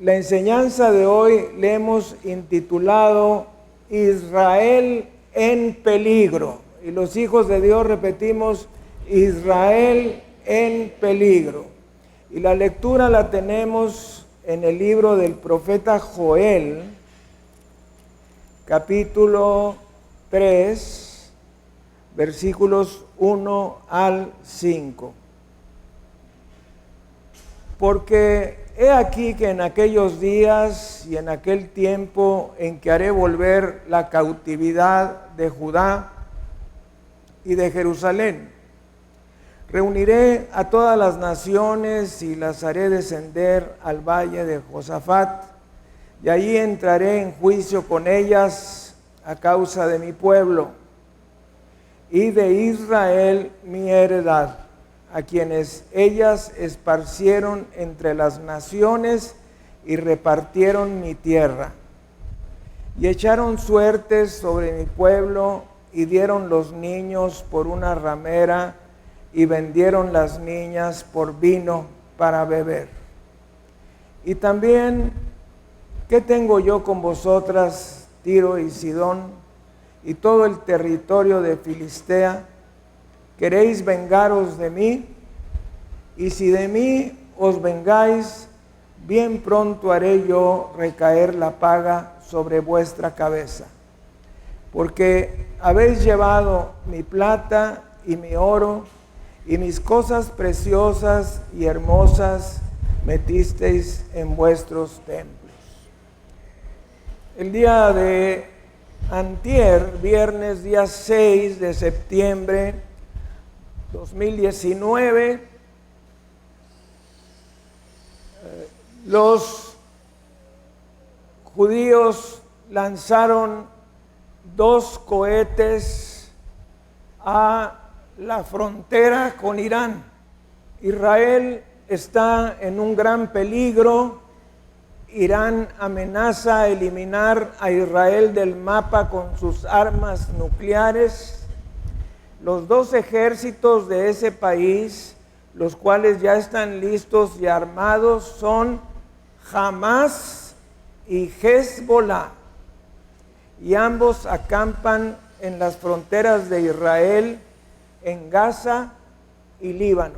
la enseñanza de hoy le hemos intitulado Israel en peligro. Y los hijos de Dios repetimos, Israel en peligro. Y la lectura la tenemos en el libro del profeta Joel, capítulo 3, versículos 1 al 5. Porque he aquí que en aquellos días y en aquel tiempo en que haré volver la cautividad de Judá y de Jerusalén, reuniré a todas las naciones y las haré descender al valle de Josafat, y allí entraré en juicio con ellas a causa de mi pueblo y de Israel mi heredad, a quienes ellas esparcieron entre las naciones y repartieron mi tierra. Y echaron suertes sobre mi pueblo y dieron los niños por una ramera y vendieron las niñas por vino para beber. Y también, ¿qué tengo yo con vosotras, Tiro y Sidón, y todo el territorio de Filistea? ¿Queréis vengaros de mí? Y si de mí os vengáis, bien pronto haré yo recaer la paga sobre vuestra cabeza. Porque habéis llevado mi plata y mi oro, y mis cosas preciosas y hermosas metisteis en vuestros templos. El día de antier, viernes, día 6 de septiembre 2019, los judíos lanzaron 2 cohetes a la frontera con Irán. Israel está en un gran peligro. Irán amenaza eliminar a Israel del mapa con sus armas nucleares. Los 2 ejércitos de ese país, los cuales ya están listos y armados, son Hamás y Hezbollah. Y ambos acampan en las fronteras de Israel, en Gaza y Líbano,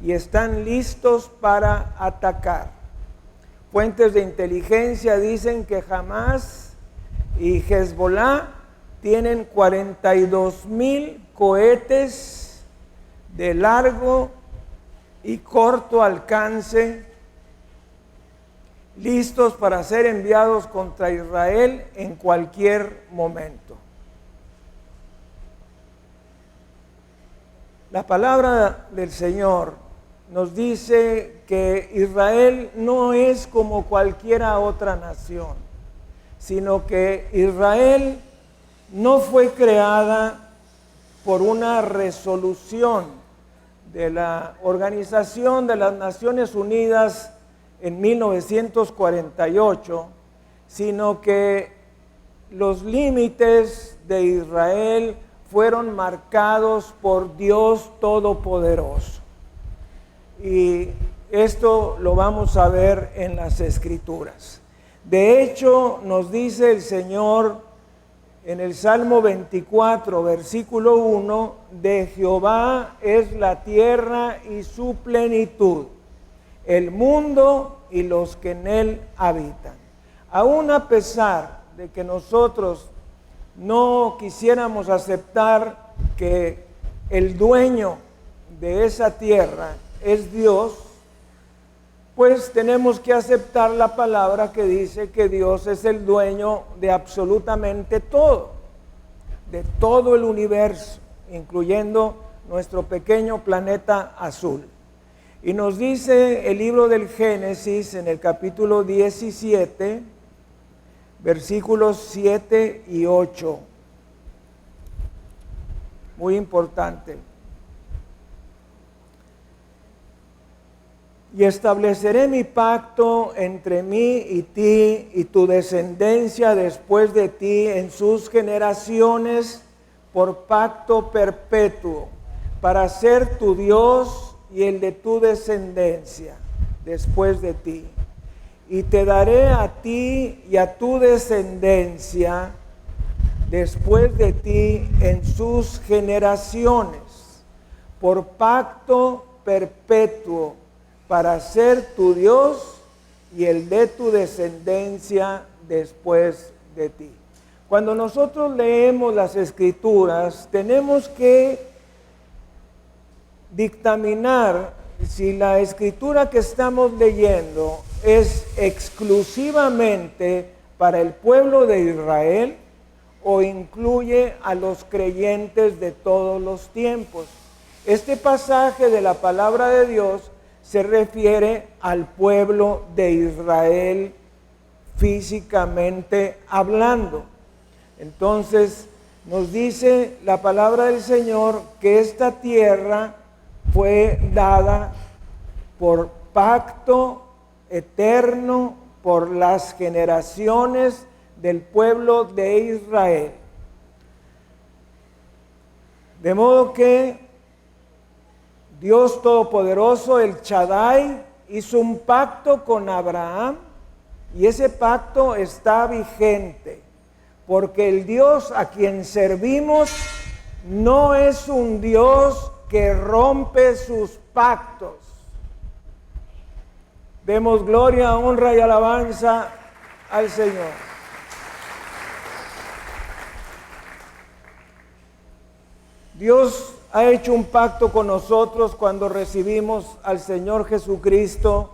y están listos para atacar. Fuentes de inteligencia dicen que Hamás y Hezbollah tienen 42,000 cohetes de largo y corto alcance, listos para ser enviados contra Israel en cualquier momento. La palabra del Señor nos dice que Israel no es como cualquiera otra nación, sino que Israel no fue creada por una resolución de la Organización de las Naciones Unidas en 1948, sino que los límites de Israel fueron marcados por Dios Todopoderoso. Y esto lo vamos a ver en las Escrituras. De hecho, nos dice el Señor en el Salmo 24, versículo 1, de Jehová es la tierra y su plenitud, el mundo y los que en él habitan. Aún a pesar de que nosotros no quisiéramos aceptar que el dueño de esa tierra es Dios, pues tenemos que aceptar la palabra que dice que Dios es el dueño de absolutamente todo, de todo el universo, incluyendo nuestro pequeño planeta azul. Y nos dice el libro del Génesis en el capítulo 17, versículos 7 y 8. Muy importante. Y estableceré mi pacto entre mí y ti y tu descendencia después de ti en sus generaciones por pacto perpetuo, para ser tu Dios y el de tu descendencia después de ti. y te daré a ti y a tu descendencia después de ti en sus generaciones, por pacto perpetuo, para ser tu Dios y el de tu descendencia después de ti. Cuando nosotros leemos las Escrituras, tenemos que dictaminar si la Escritura que estamos leyendo es exclusivamente para el pueblo de Israel o incluye a los creyentes de todos los tiempos. Este pasaje de la palabra de Dios se refiere al pueblo de Israel físicamente hablando. Entonces nos dice la palabra del Señor que esta tierra fue dada por pacto eterno por las generaciones del pueblo de Israel. De modo que Dios Todopoderoso, el Shaddai, hizo un pacto con Abraham y ese pacto está vigente, porque el Dios a quien servimos no es un Dios que rompe sus pactos. Demos gloria, honra y alabanza al Señor. Dios ha hecho un pacto con nosotros cuando recibimos al Señor Jesucristo,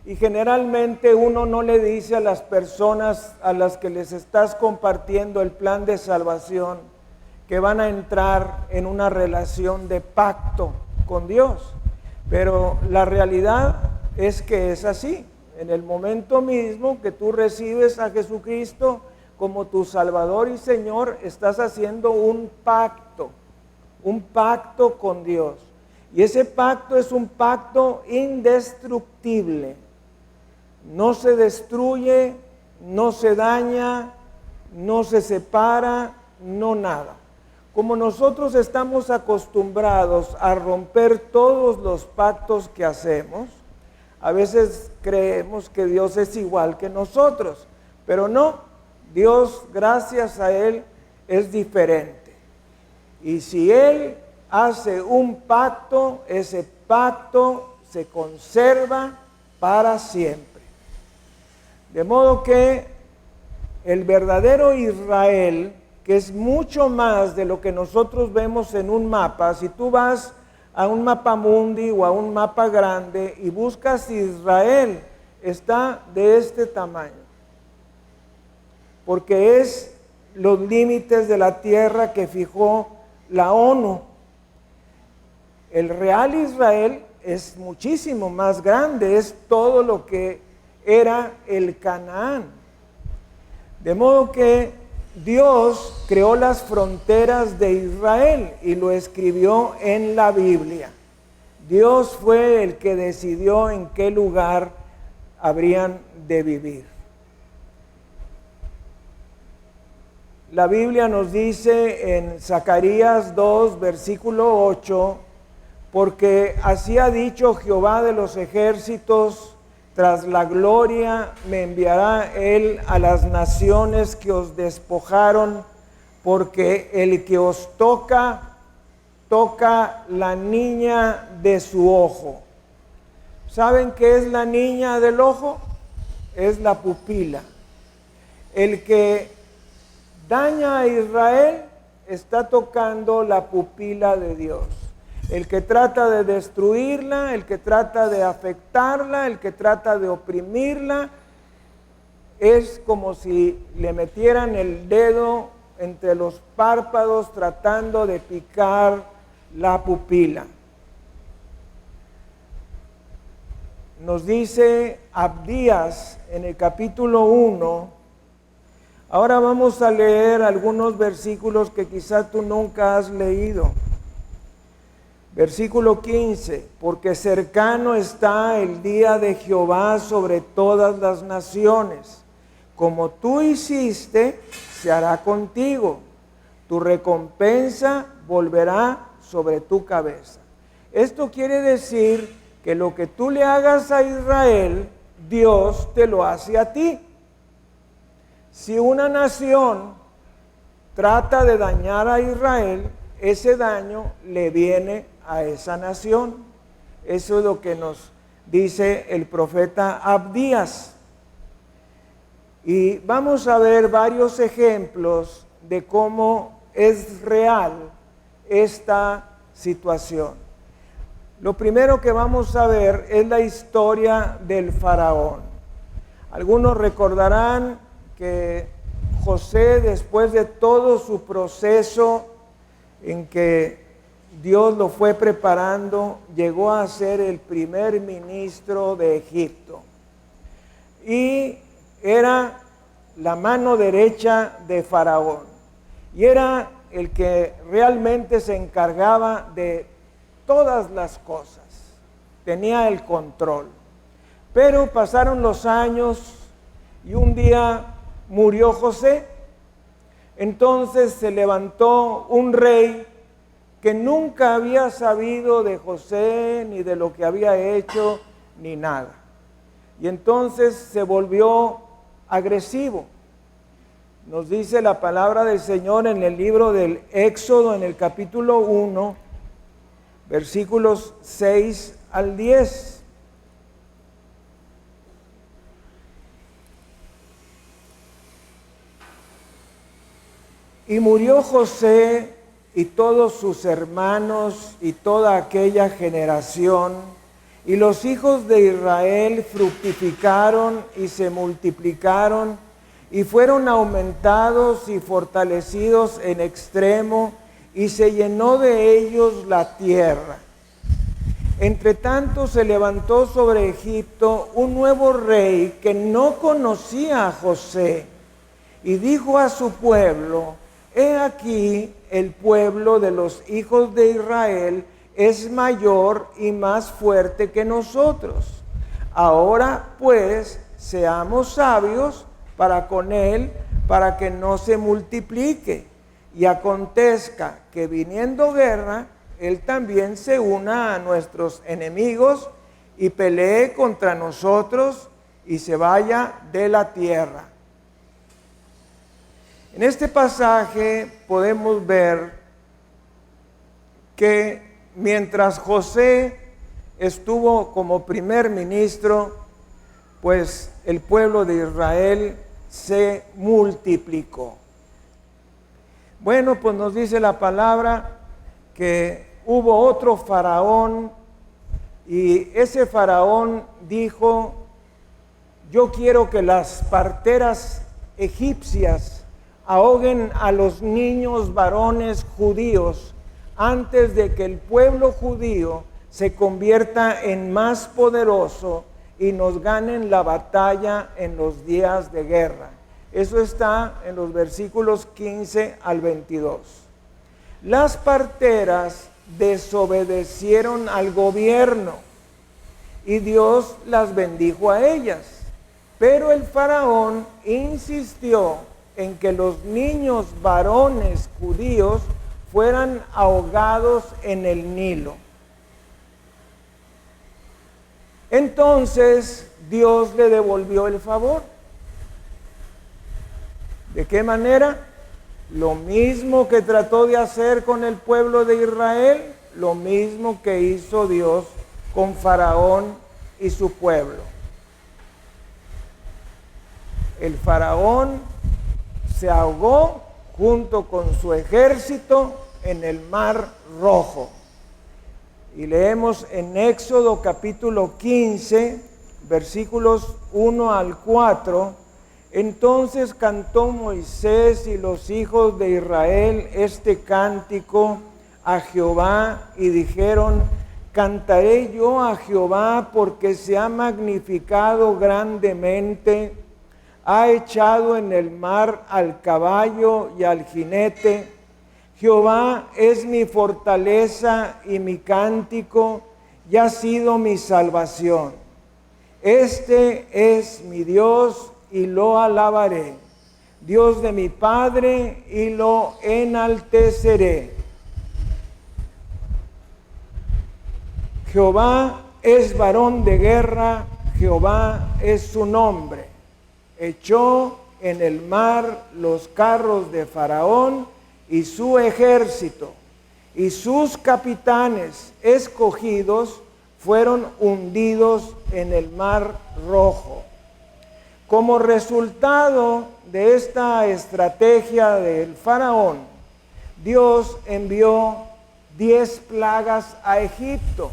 y generalmente uno no le dice a las personas a las que les estás compartiendo el plan de salvación que van a entrar en una relación de pacto con Dios, pero la realidad es que es así. En el momento mismo que tú recibes a Jesucristo como tu Salvador y Señor, estás haciendo un pacto con Dios. Y ese pacto es un pacto indestructible. No se destruye, no se daña, no se separa, no nada. Como nosotros estamos acostumbrados a romper todos los pactos que hacemos, a veces creemos que Dios es igual que nosotros, pero no. Dios, gracias a Él, es diferente. Y si Él hace un pacto, ese pacto se conserva para siempre. De modo que el verdadero Israel, que es mucho más de lo que nosotros vemos en un mapa, si tú vas a un mapa mundi o a un mapa grande y buscas Israel, está de este tamaño, porque es los límites de la tierra que fijó la ONU. El real Israel es muchísimo más grande, es todo lo que era el Canaán. De modo que Dios creó las fronteras de Israel y lo escribió en la Biblia. Dios fue el que decidió en qué lugar habrían de vivir. La Biblia nos dice en Zacarías 2, versículo 8, porque así ha dicho Jehová de los ejércitos, tras la gloria me enviará Él a las naciones que os despojaron, porque el que os toca, toca la niña de su ojo. ¿Saben qué es la niña del ojo? Es la pupila. El que daña a Israel está tocando la pupila de Dios. El que trata de destruirla, el que trata de afectarla, el que trata de oprimirla, es como si le metieran el dedo entre los párpados tratando de picar la pupila. Nos dice Abdías en el capítulo 1. Ahora vamos a leer algunos versículos que quizás tú nunca has leído. Versículo 15, porque cercano está el día de Jehová sobre todas las naciones. Como tú hiciste, se hará contigo. Tu recompensa volverá sobre tu cabeza. Esto quiere decir que lo que tú le hagas a Israel, Dios te lo hace a ti. Si una nación trata de dañar a Israel, ese daño le viene a esa nación. Eso es lo que nos dice el profeta Abdías. Y vamos a ver varios ejemplos de cómo es real esta situación. Lo primero que vamos a ver es la historia del faraón. Algunos recordarán que José, después de todo su proceso en que Dios lo fue preparando, llegó a ser el primer ministro de Egipto. Y era la mano derecha de Faraón. Y era el que realmente se encargaba de todas las cosas. Tenía el control. Pero pasaron los años y un día murió José. Entonces se levantó un rey que nunca había sabido de José, ni de lo que había hecho, ni nada. Y entonces se volvió agresivo. Nos dice la palabra del Señor en el libro del Éxodo, en el capítulo 1, versículos 6 al 10. Y murió José y todos sus hermanos y toda aquella generación, y los hijos de Israel fructificaron y se multiplicaron, y fueron aumentados y fortalecidos en extremo, y se llenó de ellos la tierra. Entre tanto se levantó sobre Egipto un nuevo rey que no conocía a José, y dijo a su pueblo: he aquí, el pueblo de los hijos de Israel es mayor y más fuerte que nosotros. Ahora pues, seamos sabios para con él, para que no se multiplique. Y acontezca que viniendo guerra, él también se una a nuestros enemigos y pelee contra nosotros y se vaya de la tierra. En este pasaje podemos ver que mientras José estuvo como primer ministro, pues el pueblo de Israel se multiplicó. Bueno, pues nos dice la palabra que hubo otro faraón, y ese faraón dijo: yo quiero que las parteras egipcias ahoguen a los niños varones judíos antes de que el pueblo judío se convierta en más poderoso y nos ganen la batalla en los días de guerra. Eso está en los versículos 15 al 22. Las parteras desobedecieron al gobierno y Dios las bendijo a ellas, pero el faraón insistió en que los niños varones judíos fueran ahogados en el Nilo. Entonces Dios le devolvió el favor. ¿De qué manera? Lo mismo que trató de hacer con el pueblo de Israel, lo mismo que hizo Dios con Faraón y su pueblo. El faraón se ahogó junto con su ejército en el Mar Rojo. Y leemos en Éxodo capítulo 15, versículos 1 al 4. Entonces cantó Moisés y los hijos de Israel este cántico a Jehová y dijeron: cantaré yo a Jehová porque se ha magnificado grandemente. Ha echado en el mar al caballo y al jinete. Jehová es mi fortaleza y mi cántico, y ha sido mi salvación. Este es mi Dios y lo alabaré, Dios de mi Padre, y lo enalteceré. Jehová es varón de guerra, Jehová es su nombre. Echó en el mar los carros de Faraón y su ejército, y sus capitanes escogidos fueron hundidos en el mar Rojo. Como resultado de esta estrategia del Faraón, Dios envió 10 plagas a Egipto.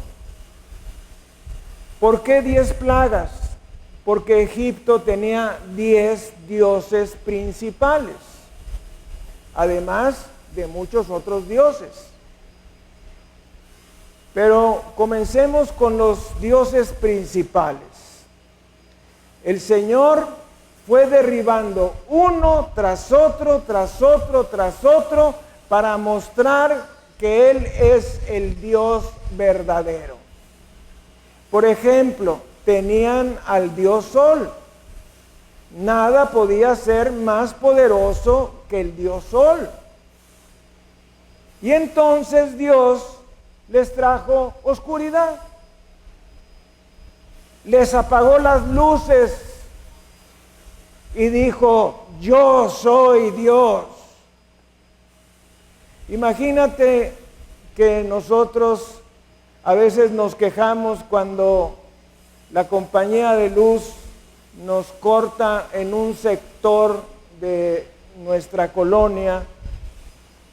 ¿Por qué 10 plagas? Porque Egipto tenía 10 dioses principales, además de muchos otros dioses. Pero comencemos con los dioses principales. El Señor fue derribando uno tras otro, tras otro, tras otro, para mostrar que Él es el Dios verdadero. Por ejemplo, tenían al Dios Sol. Nada podía ser más poderoso que el Dios Sol. Y entonces Dios les trajo oscuridad. Les apagó las luces y dijo: yo soy Dios. Imagínate que nosotros a veces nos quejamos cuando la compañía de luz nos corta en un sector de nuestra colonia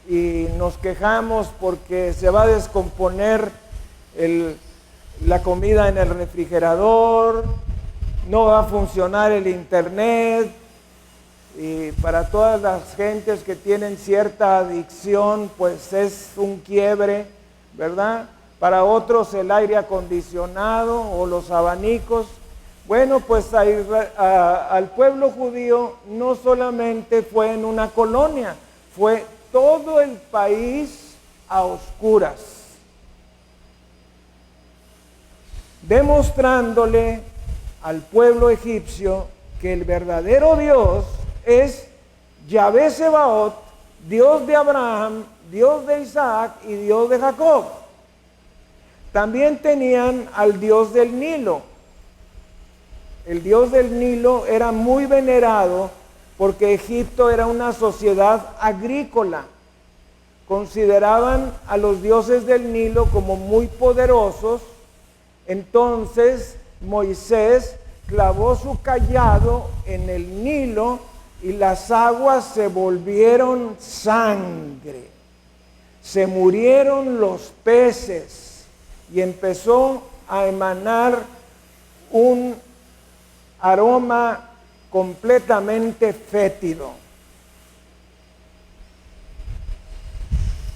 y nos quejamos porque se va a descomponer la comida en el refrigerador, no va a funcionar el internet, y para todas las gentes que tienen cierta adicción, pues es un quiebre, ¿verdad? Para otros el aire acondicionado o los abanicos. Bueno, pues al pueblo judío no solamente fue en una colonia, fue todo el país a oscuras, demostrándole al pueblo egipcio que el verdadero Dios es Yahvé Sebaot, Dios de Abraham, Dios de Isaac y Dios de Jacob. También tenían al Dios del Nilo. El Dios del Nilo era muy venerado porque Egipto era una sociedad agrícola. Consideraban a los dioses del Nilo como muy poderosos. Entonces Moisés clavó su cayado en el Nilo y las aguas se volvieron sangre. Se murieron los peces y empezó a emanar un aroma completamente fétido.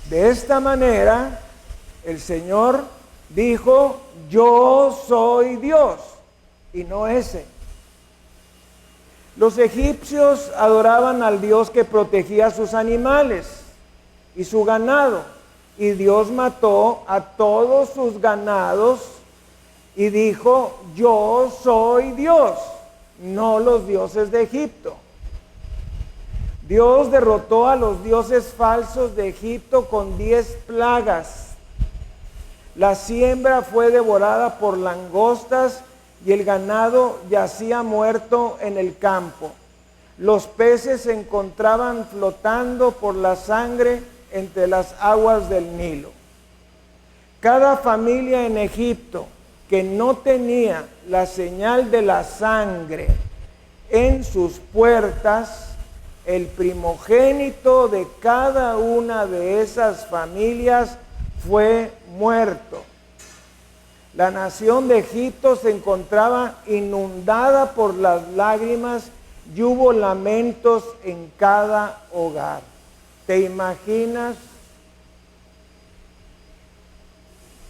De esta manera, el Señor dijo: yo soy Dios, y no ese. Los egipcios adoraban al Dios que protegía sus animales y su ganado, y Dios mató a todos sus ganados y dijo: yo soy Dios, no los dioses de Egipto. Dios derrotó a los dioses falsos de Egipto con 10 plagas. La siembra fue devorada por langostas y el ganado yacía muerto en el campo. Los peces se encontraban flotando por la sangre entre las aguas del Nilo. Cada familia en Egipto que no tenía la señal de la sangre en sus puertas, el primogénito de cada una de esas familias fue muerto. La nación de Egipto se encontraba inundada por las lágrimas y hubo lamentos en cada hogar. ¿Te imaginas?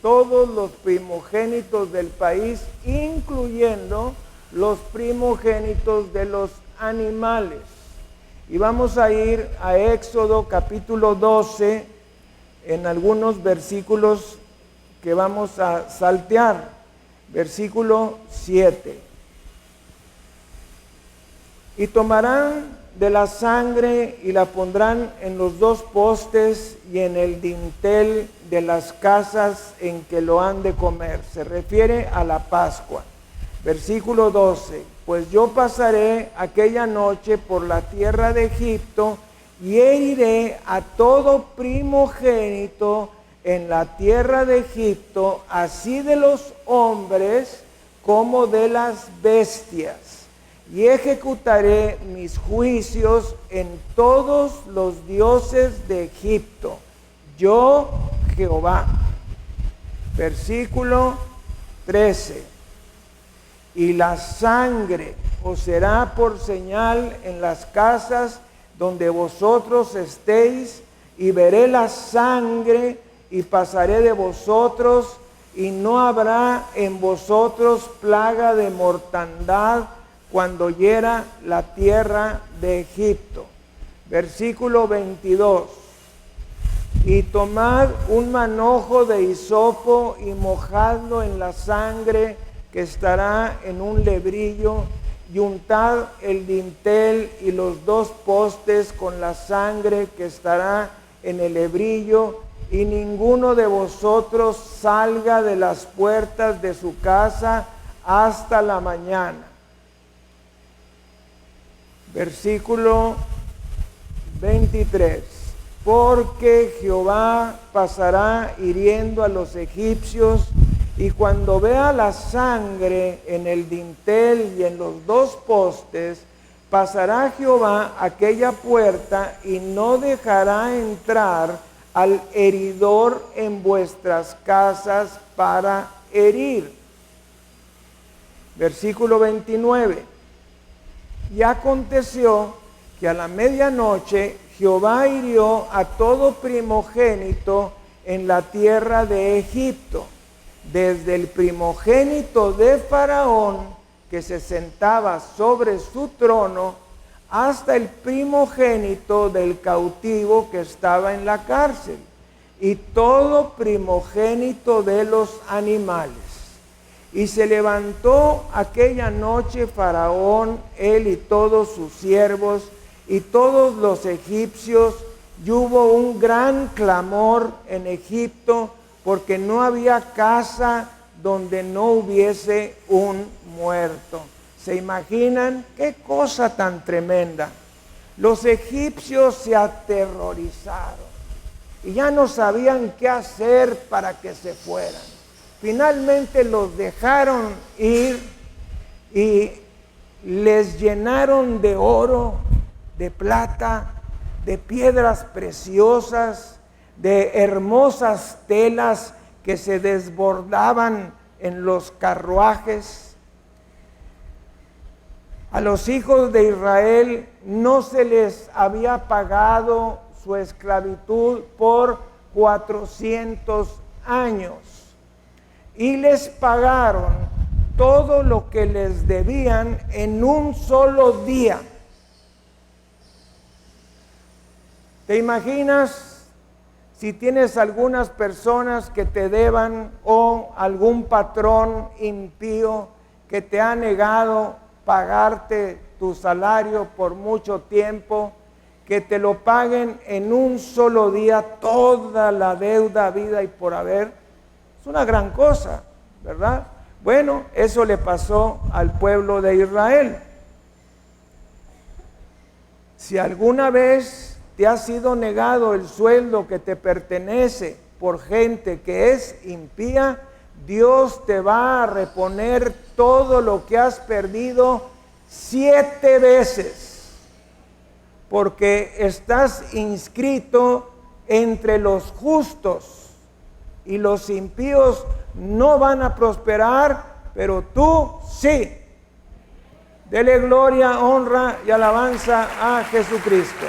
Todos los primogénitos del país, incluyendo los primogénitos de los animales. Y vamos a ir a Éxodo capítulo 12, en algunos versículos que vamos a saltear. Versículo 7. Y tomarán de la sangre y la pondrán en los 2 postes y en el dintel de las casas en que lo han de comer. Se refiere a la Pascua. Versículo 12. Pues yo pasaré aquella noche por la tierra de Egipto y heriré a todo primogénito en la tierra de Egipto, así de los hombres como de las bestias. Y ejecutaré mis juicios en todos los dioses de Egipto. Yo, Jehová. Versículo 13. Y la sangre os será por señal en las casas donde vosotros estéis, y veré la sangre y pasaré de vosotros, y no habrá en vosotros plaga de mortandad cuando hiera la tierra de Egipto. Versículo 22. Y tomad un manojo de hisopo y mojadlo en la sangre que estará en un lebrillo, y untad el dintel y los 2 postes con la sangre que estará en el lebrillo, y ninguno de vosotros salga de las puertas de su casa hasta la mañana. Versículo 23. Porque Jehová pasará hiriendo a los egipcios, y cuando vea la sangre en el dintel y en los 2 postes, pasará Jehová aquella puerta y no dejará entrar al heridor en vuestras casas para herir. Versículo 29. Y aconteció que a la medianoche Jehová hirió a todo primogénito en la tierra de Egipto, desde el primogénito de Faraón, que se sentaba sobre su trono, hasta el primogénito del cautivo que estaba en la cárcel, y todo primogénito de los animales. Y se levantó aquella noche Faraón, él y todos sus siervos, y todos los egipcios, y hubo un gran clamor en Egipto, porque no había casa donde no hubiese un muerto. ¿Se imaginan qué cosa tan tremenda? Los egipcios se aterrorizaron y ya no sabían qué hacer para que se fueran. Finalmente los dejaron ir y les llenaron de oro, de plata, de piedras preciosas, de hermosas telas que se desbordaban en los carruajes. A los hijos de Israel no se les había pagado su esclavitud por 400 años y les pagaron todo lo que les debían en un solo día. ¿Te imaginas? Si tienes algunas personas que te deban o algún patrón impío que te ha negado pagarte tu salario por mucho tiempo, que te lo paguen en un solo día toda la deuda vida y por haber, es una gran cosa, ¿verdad? Bueno, eso le pasó al pueblo de Israel. Si alguna vez te ha sido negado el sueldo que te pertenece por gente que es impía, Dios te va a reponer todo lo que has perdido 7 veces, porque estás inscrito entre los justos y los impíos no van a prosperar, pero tú sí. Dele gloria, honra y alabanza a Jesucristo.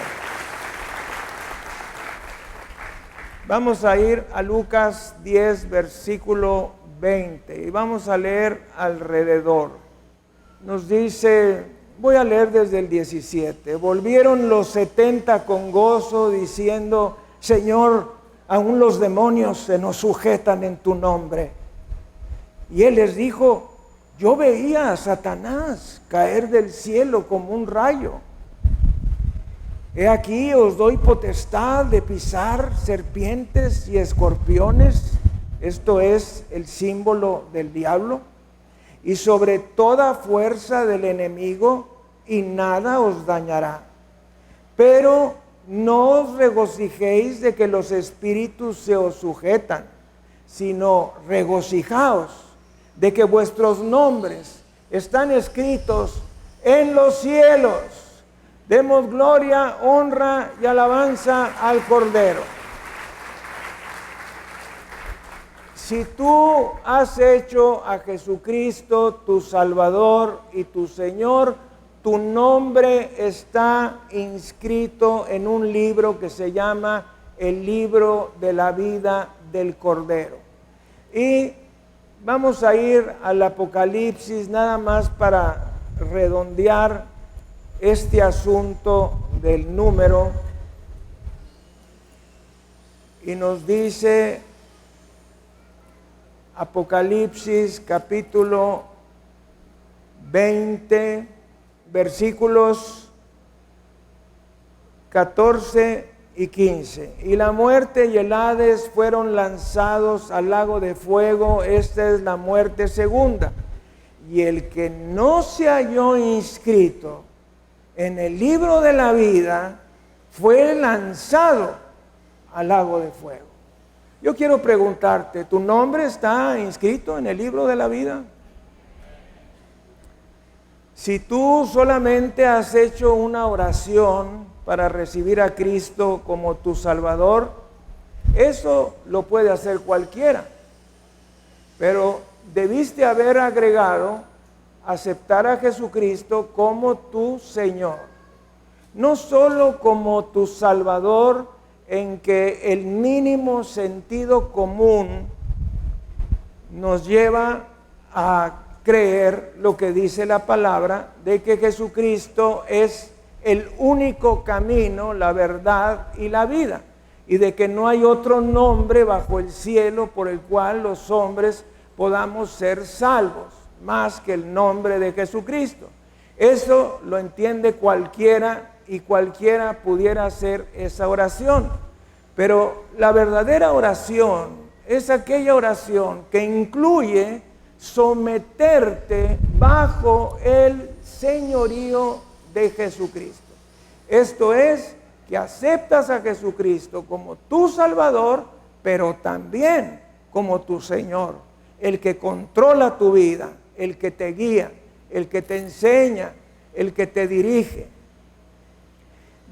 Vamos a ir a Lucas 10, versículo 20, y vamos a leer alrededor. Nos dice, voy a leer desde el 17. Volvieron los 70 con gozo, diciendo, Señor, aún los demonios se nos sujetan en tu nombre. Y él les dijo, yo veía a Satanás caer del cielo como un rayo. He aquí os doy potestad de pisar serpientes y escorpiones, esto es el símbolo del diablo, y sobre toda fuerza del enemigo, y nada os dañará. Pero no os regocijéis de que los espíritus se os sujetan, sino regocijaos de que vuestros nombres están escritos en los cielos. Demos gloria, honra y alabanza al Cordero. Si tú has hecho a Jesucristo tu Salvador y tu Señor, tu nombre está inscrito en un libro que se llama el libro de la vida del Cordero. Y vamos a ir al Apocalipsis nada más para redondear este asunto del número. Y nos dice Apocalipsis capítulo 20, versículos 14 y 15. Y la muerte y el Hades fueron lanzados al lago de fuego. Esta es la muerte segunda. Y el que no se halló inscrito en el libro de la vida fue lanzado al lago de fuego. Yo quiero preguntarte, ¿tu nombre está inscrito en el libro de la vida? Si tú solamente has hecho una oración para recibir a Cristo como tu Salvador, eso lo puede hacer cualquiera. Pero debiste haber agregado aceptar a Jesucristo como tu Señor. No solo como tu Salvador, en que el mínimo sentido común nos lleva a creer lo que dice la palabra, de que Jesucristo es el único camino, la verdad y la vida, y de que no hay otro nombre bajo el cielo por el cual los hombres podamos ser salvos, más que el nombre de Jesucristo. Eso lo entiende cualquiera, y cualquiera pudiera hacer esa oración. Pero la verdadera oración es aquella oración que incluye someterte bajo el señorío de Jesucristo. Esto es, que aceptas a Jesucristo como tu Salvador, pero también como tu Señor, el que controla tu vida, el que te guía, el que te enseña, el que te dirige.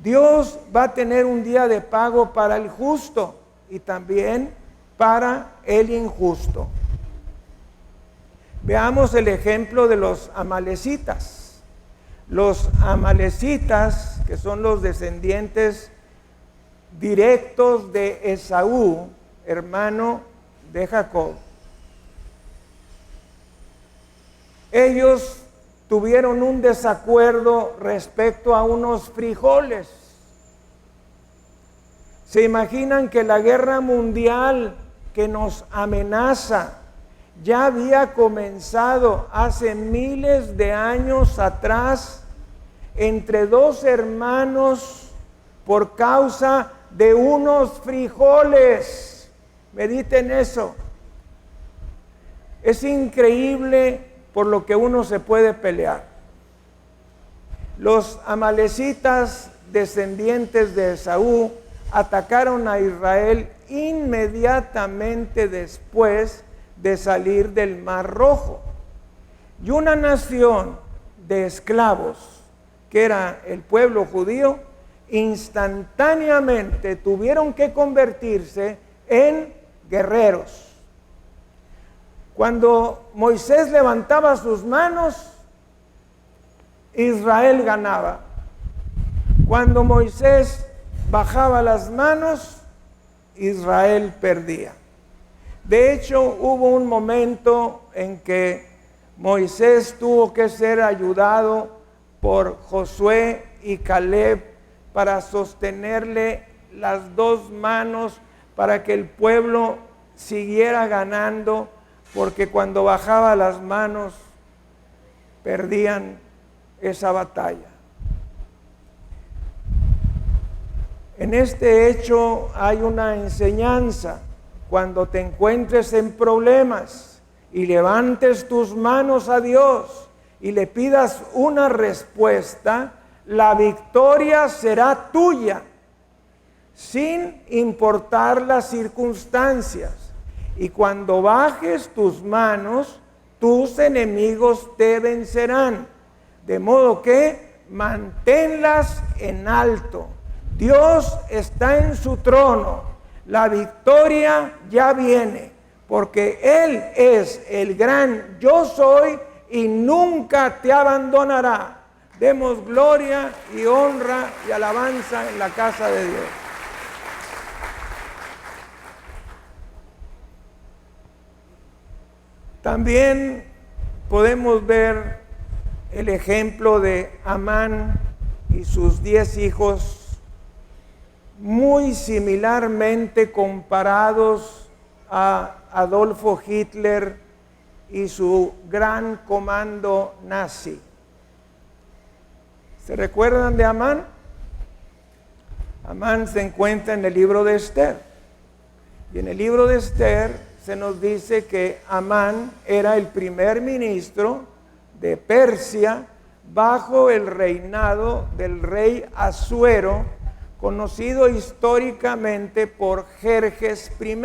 Dios va a tener un día de pago para el justo y también para el injusto. Veamos el ejemplo de los amalecitas. Los amalecitas, que son los descendientes directos de Esaú, hermano de Jacob, ellos tuvieron un desacuerdo respecto a unos frijoles. ¿Se imaginan que la guerra mundial que nos amenaza ya había comenzado hace miles de años atrás entre dos hermanos por causa de unos frijoles? Mediten eso. Es increíble por lo que uno se puede pelear. Los amalecitas, descendientes de Esaú, atacaron a Israel inmediatamente después de salir del Mar Rojo. Y una nación de esclavos, que era el pueblo judío, instantáneamente tuvieron que convertirse en guerreros. Cuando Moisés levantaba sus manos, Israel ganaba. Cuando Moisés bajaba las manos, Israel perdía. De hecho, hubo un momento en que Moisés tuvo que ser ayudado por Josué y Caleb para sostenerle las dos manos para que el pueblo siguiera ganando, porque cuando bajaba las manos perdían esa batalla. En este hecho hay una enseñanza. Cuando te encuentres en problemas y levantes tus manos a Dios y le pidas una respuesta, la victoria será tuya, sin importar las circunstancias. Y cuando bajes tus manos, tus enemigos te vencerán. De modo que manténlas en alto. Dios está en su trono. La victoria ya viene, porque Él es el gran yo soy y nunca te abandonará. Demos gloria y honra y alabanza en la casa de Dios. También podemos ver el ejemplo de Amán y sus 10 hijos, muy similarmente comparados a Adolfo Hitler y su gran comando nazi. ¿Se recuerdan de Amán? Amán se encuentra en el libro de Esther. Y en el libro de Esther se nos dice que Amán era el primer ministro de Persia bajo el reinado del rey Asuero, conocido históricamente por Jerjes I.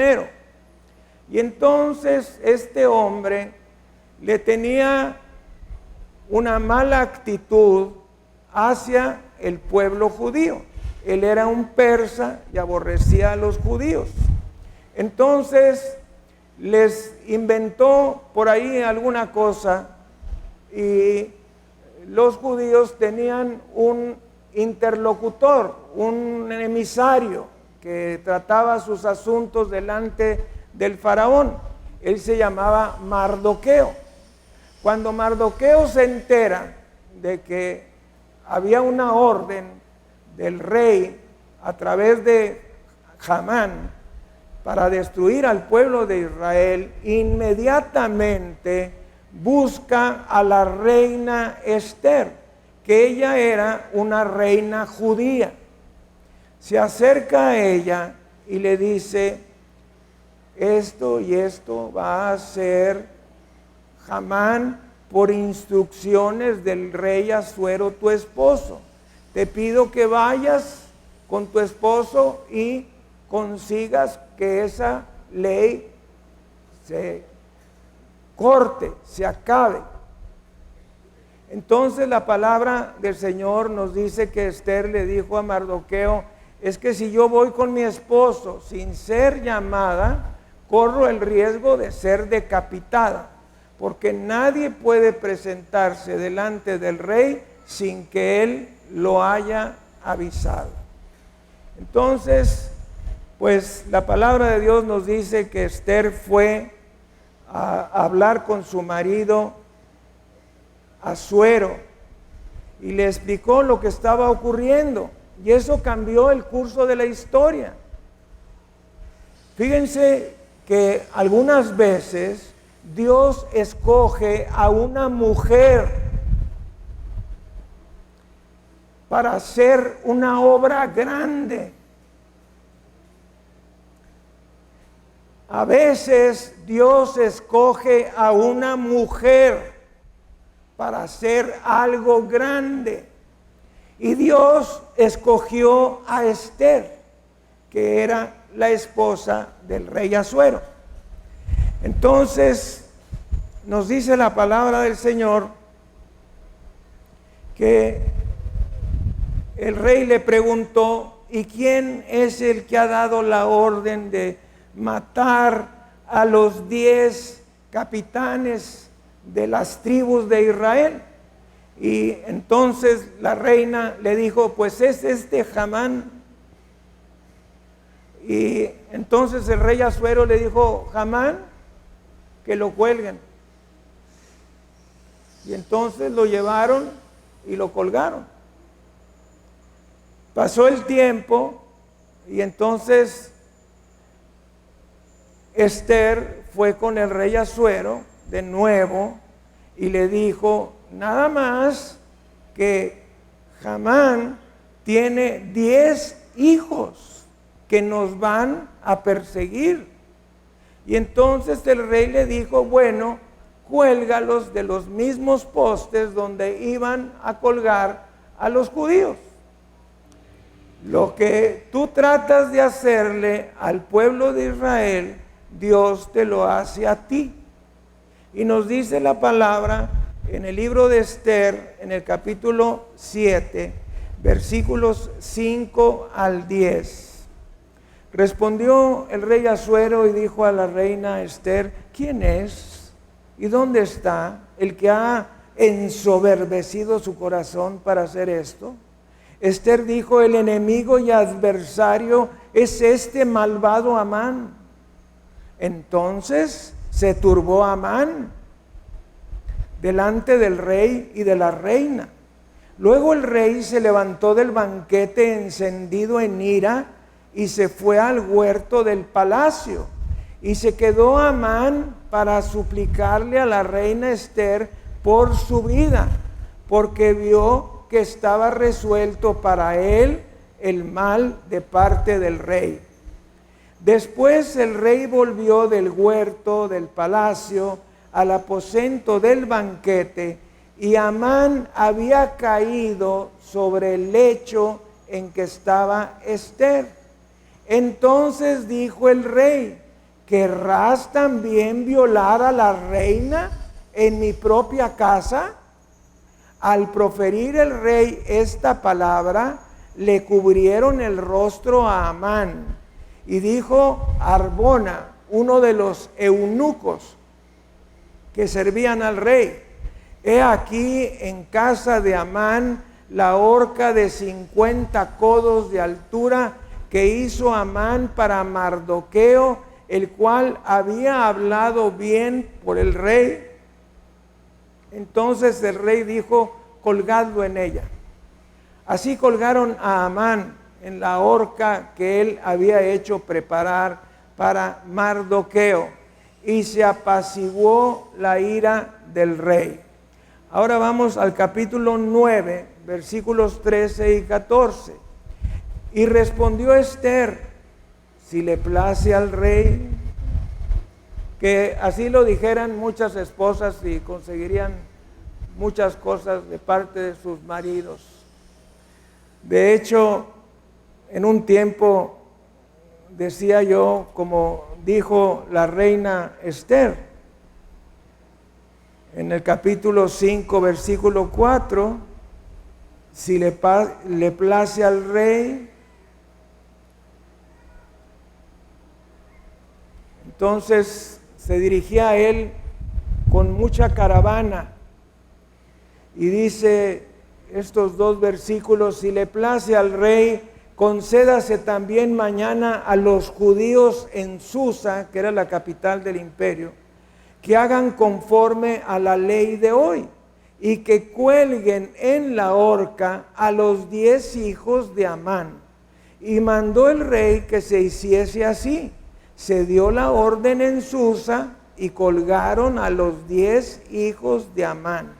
Y entonces este hombre le tenía una mala actitud hacia el pueblo judío. Él era un persa y aborrecía a los judíos. Entonces les inventó por ahí alguna cosa y los judíos tenían un interlocutor, un emisario que trataba sus asuntos delante del faraón. Él se llamaba Mardoqueo. Cuando Mardoqueo se entera de que había una orden del rey a través de Hamán para destruir al pueblo de Israel, inmediatamente busca a la reina Esther, que ella era una reina judía. Se acerca a ella y le dice: esto y esto va a hacer Hamán por instrucciones del rey Asuero, tu esposo. Te pido que vayas con tu esposo y consigas que esa ley se corte, se acabe. Entonces la palabra del Señor nos dice que Esther le dijo a Mardoqueo: es que si yo voy con mi esposo sin ser llamada, corro el riesgo de ser decapitada, porque nadie puede presentarse delante del rey sin que él lo haya avisado. Entonces, pues la palabra de Dios nos dice que Esther fue a hablar con su marido Asuero y le explicó lo que estaba ocurriendo, y eso cambió el curso de la historia. Fíjense que algunas veces Dios escoge a una mujer para hacer una obra grande. A veces Dios escoge a una mujer para hacer algo grande. Y Dios escogió a Esther, que era la esposa del rey Asuero. Entonces, nos dice la palabra del Señor que el rey le preguntó: ¿y quién es el que ha dado la orden de matar a los 10 capitanes de las tribus de Israel? Y entonces la reina le dijo: pues es este Hamán. Y entonces el rey Asuero le dijo: Hamán, que lo cuelguen. Y entonces lo llevaron y lo colgaron. Pasó el tiempo y entonces Esther fue con el rey Asuero de nuevo y le dijo: nada más que Hamán tiene 10 hijos que nos van a perseguir. Y entonces el rey le dijo: bueno, cuélgalos de los mismos postes donde iban a colgar a los judíos. Lo que tú tratas de hacerle al pueblo de Israel, Dios te lo hace a ti. Y nos dice la palabra en el libro de Esther, en el capítulo 7, versículos 5 al 10. Respondió el rey Asuero y dijo a la reina Esther: ¿quién es y dónde está el que ha ensoberbecido su corazón para hacer esto? Esther dijo: el enemigo y adversario es este malvado Amán. Entonces se turbó Amán delante del rey y de la reina. Luego el rey se levantó del banquete encendido en ira y se fue al huerto del palacio. Y se quedó Amán para suplicarle a la reina Esther por su vida, porque vio que estaba resuelto para él el mal de parte del rey. Después el rey volvió del huerto del palacio al aposento del banquete, y Amán había caído sobre el lecho en que estaba Esther. Entonces dijo el rey: ¿querrás también violar a la reina en mi propia casa? Al proferir el rey esta palabra, le cubrieron el rostro a Amán. Y dijo Arbona, uno de los eunucos que servían al rey: he aquí en casa de Amán la horca de 50 codos de altura que hizo Amán para Mardoqueo, el cual había hablado bien por el rey. Entonces el rey dijo: colgadlo en ella. Así colgaron a Amán en la horca que él había hecho preparar para Mardoqueo, y se apaciguó la ira del rey. Ahora vamos al capítulo 9, versículos 13 y 14. Y respondió Esther: si le place al rey, que así lo dijeran muchas esposas y conseguirían muchas cosas de parte de sus maridos. De hecho, en un tiempo decía yo, como dijo la reina Esther, en el capítulo 5, versículo 4, si le place al rey, entonces se dirigía a él con mucha caravana. Y dice estos dos versículos: si le place al rey, concédase también mañana a los judíos en Susa, que era la capital del imperio, que hagan conforme a la ley de hoy, y que cuelguen en la horca a los 10 hijos de Amán. Y mandó el rey que se hiciese así. Se dio la orden en Susa y colgaron a los 10 hijos de Amán.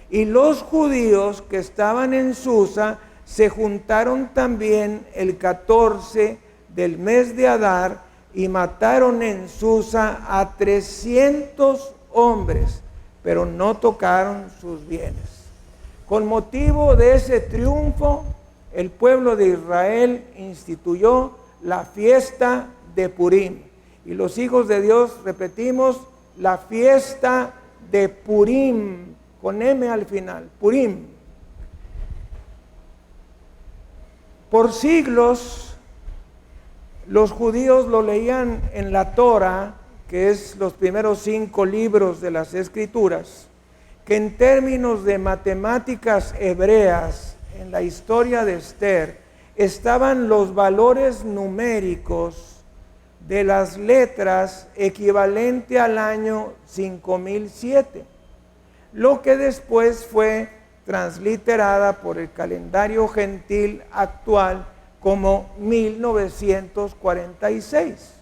Y los judíos que estaban en Susa se juntaron también el 14 del mes de Adar y mataron en Susa a 300 hombres, pero no tocaron sus bienes. Con motivo de ese triunfo, el pueblo de Israel instituyó la fiesta de Purim. Y los hijos de Dios repetimos: la fiesta de Purim, con M al final, Purim. Por siglos los judíos lo leían en la Torah, que es los primeros 5 libros de las Escrituras, que en términos de matemáticas hebreas, en la historia de Esther, estaban los valores numéricos de las letras equivalente al año 5007, lo que después fue transliterada por el calendario gentil actual como 1946.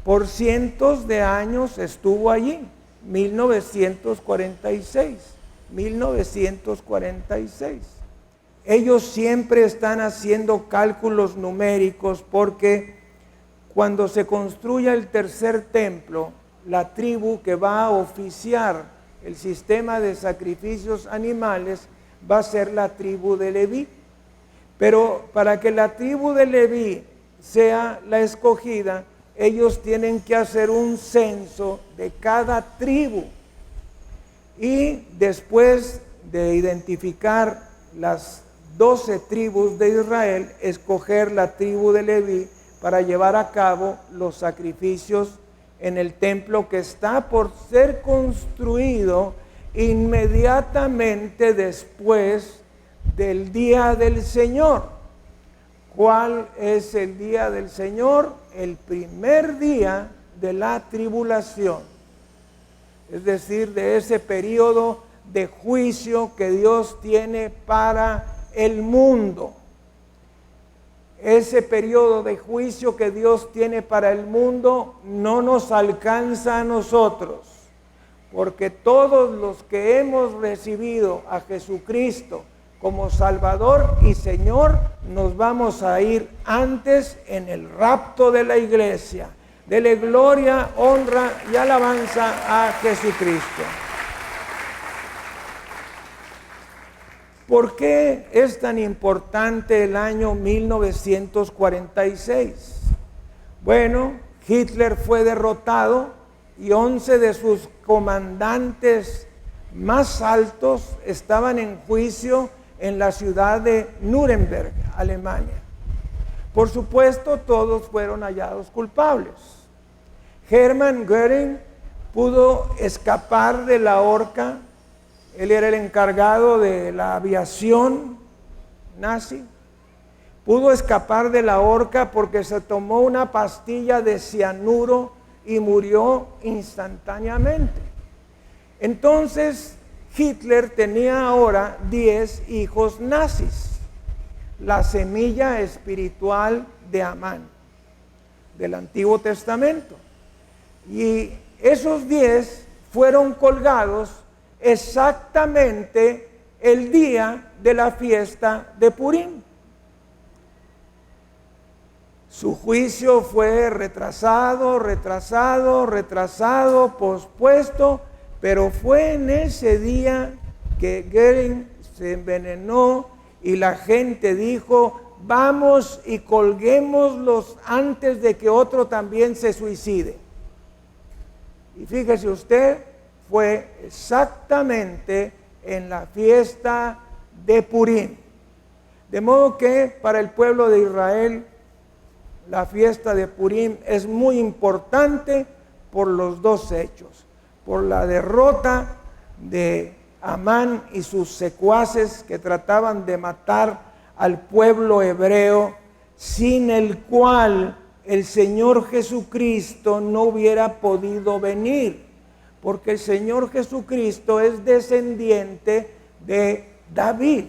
Por cientos de años estuvo allí, 1946. Ellos siempre están haciendo cálculos numéricos porque cuando se construya el tercer templo, la tribu que va a oficiar el sistema de sacrificios animales va a ser la tribu de Leví. Pero para que la tribu de Leví sea la escogida, ellos tienen que hacer un censo de cada tribu. Y después de identificar las 12 tribus de Israel, escoger la tribu de Leví para llevar a cabo los sacrificios en el templo que está por ser construido inmediatamente después del día del Señor. ¿Cuál es el día del Señor? El primer día de la tribulación, es decir, de ese periodo de juicio que Dios tiene para el mundo. Ese periodo de juicio que Dios tiene para el mundo no nos alcanza a nosotros, porque todos los que hemos recibido a Jesucristo como Salvador y Señor, nos vamos a ir antes en el rapto de la iglesia. Dele gloria, honra y alabanza a Jesucristo. ¿Por qué es tan importante el año 1946? Bueno, Hitler fue derrotado y 11 de sus comandantes más altos estaban en juicio en la ciudad de Nuremberg, Alemania. Por supuesto, todos fueron hallados culpables. Hermann Göring pudo escapar de la horca. Él era el encargado de la aviación nazi. Pudo escapar de la horca porque se tomó una pastilla de cianuro y murió instantáneamente. Entonces, Hitler tenía ahora 10 hijos nazis, la semilla espiritual de Amán, del Antiguo Testamento. Y esos 10 fueron colgados exactamente el día de la fiesta de Purim. Su juicio fue retrasado, pospuesto, pero fue en ese día que Göring se envenenó y la gente dijo: vamos y colguémoslos antes de que otro también se suicide. Y fíjese usted, fue exactamente en la fiesta de Purim. De modo que para el pueblo de Israel la fiesta de Purim es muy importante por los dos hechos: por la derrota de Amán y sus secuaces que trataban de matar al pueblo hebreo, sin el cual el Señor Jesucristo no hubiera podido venir, porque el Señor Jesucristo es descendiente de David.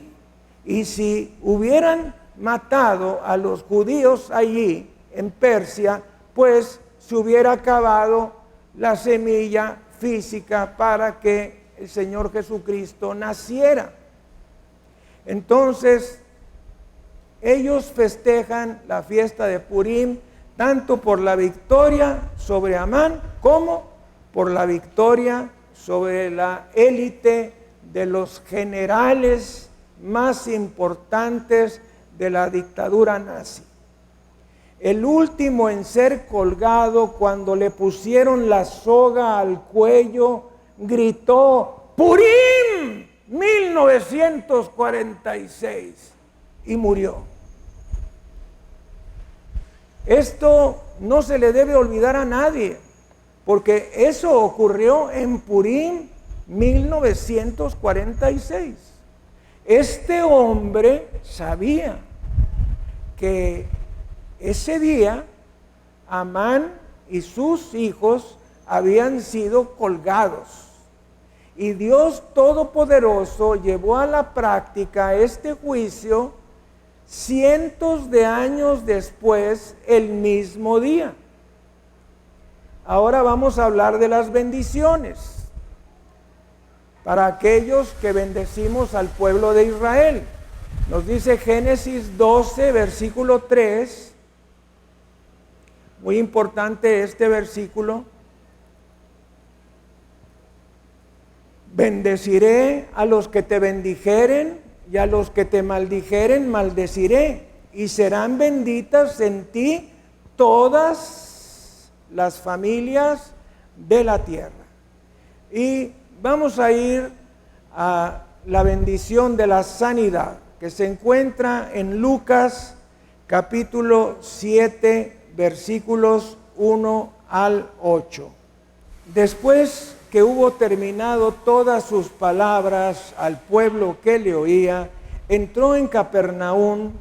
Y si hubieran matado a los judíos allí en Persia, pues se hubiera acabado la semilla física para que el Señor Jesucristo naciera. Entonces, ellos festejan la fiesta de Purim tanto por la victoria sobre Amán como por la victoria sobre la élite de los generales más importantes de la dictadura nazi. El último en ser colgado, cuando le pusieron la soga al cuello, gritó: ¡Purim 1946! y murió. Esto no se le debe olvidar a nadie, porque eso ocurrió en Purim 1946. Este hombre sabía que ese día Amán y sus hijos habían sido colgados, y Dios Todopoderoso llevó a la práctica este juicio cientos de años después, el mismo día. Ahora vamos a hablar de las bendiciones para aquellos que bendecimos al pueblo de Israel. Nos dice Génesis 12, versículo 3, muy importante este versículo. bendeciré a los que te bendijeren y a los que te maldijeren maldeciré, y serán benditas en ti todas las familias de la tierra. Y vamos a ir a la bendición de la sanidad, que se encuentra en Lucas capítulo 7, versículos 1 al 8. Después que hubo terminado todas sus palabras al pueblo que le oía, entró en Capernaum,